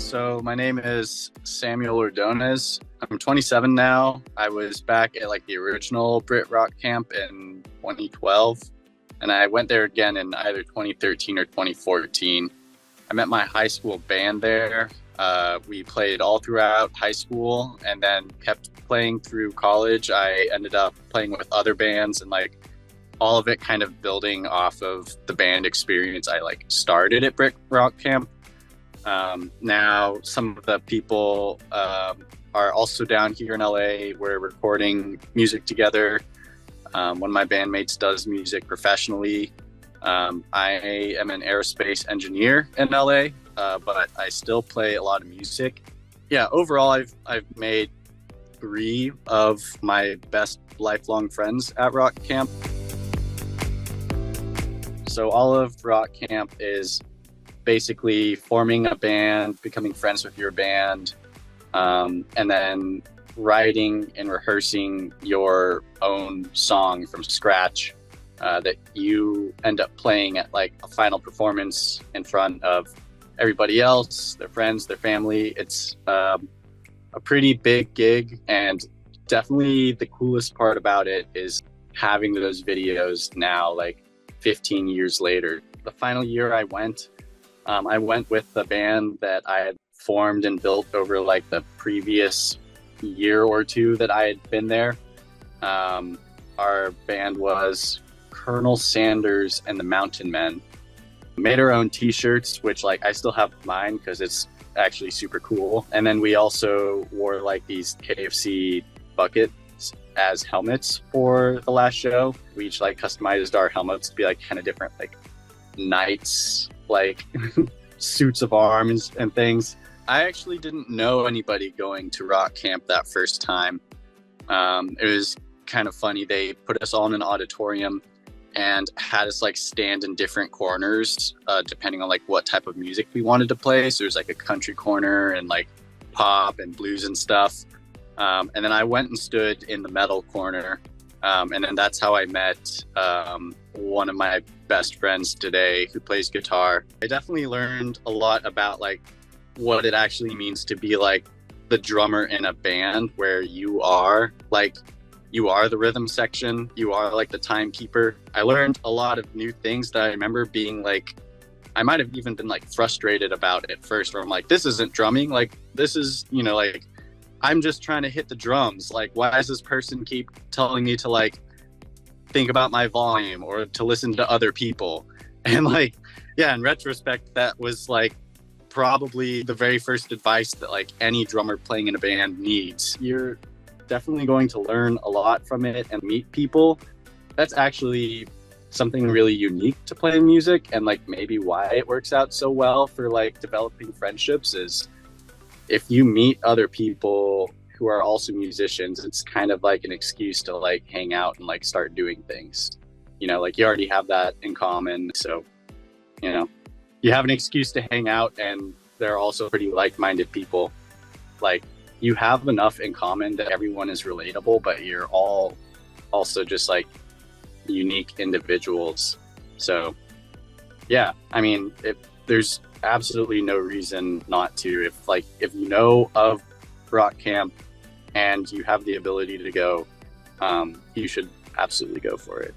So my name is Samuel Ordonez. I'm 27 now. I was back at the original Britt Rock Camp in 2012, and I went there again in either 2013 or 2014. I met my high school band there. We played all throughout high school and then kept playing through college. I ended up playing with other bands and all of it kind of building off of the band experience I started at Britt Rock Camp. Now some of the people are also down here in LA. We're recording music together. One of my bandmates does music professionally. I am an aerospace engineer in LA, but I still play a lot of music. Yeah, overall, I've made 3 of my best lifelong friends at Rock Camp. So all of Rock Camp is basically forming a band, becoming friends with your band, and then writing and rehearsing your own song from scratch that you end up playing at a final performance in front of everybody else, their friends, their family. It's a pretty big gig, and definitely the coolest part about it is having those videos now, 15 years later. The final year I went with the band that I had formed and built over the previous year or 2 that I had been there. Our band was Colonel Sanders and the Mountain Men. Made our own t-shirts, which I still have mine because it's actually super cool. And then we also wore these KFC buckets as helmets for the last show. We each customized our helmets to be kind of different knights, suits of arms and things. I actually didn't know anybody going to Rock Camp that first time. It was kind of funny. They put us all in an auditorium and had us stand in different corners depending on what type of music we wanted to play. So there's a country corner and pop and blues and stuff. And then I went and stood in the metal corner. And then that's how I met one of my best friends today who plays guitar. I definitely learned a lot about what it actually means to be the drummer in a band, where you are the rhythm section, you are the timekeeper. I learned a lot of new things that I remember being I might have even been frustrated about at first, where I'm this isn't drumming, this is, I'm just trying to hit the drums. Why does this person keep telling me to think about my volume or to listen to other people? And yeah, in retrospect, that was probably the very first advice that any drummer playing in a band needs. You're definitely going to learn a lot from it and meet people. That's actually something really unique to playing music, and maybe why it works out so well for developing friendships is if you meet other people who are also musicians, it's kind of an excuse to hang out and start doing things. You already have that in common. So, you have an excuse to hang out, and they're also pretty like-minded people. You have enough in common that everyone is relatable, but you're all also just unique individuals. So yeah, I mean, there's absolutely no reason not to. If you know of Rock Camp and you have the ability to go, you should absolutely go for it.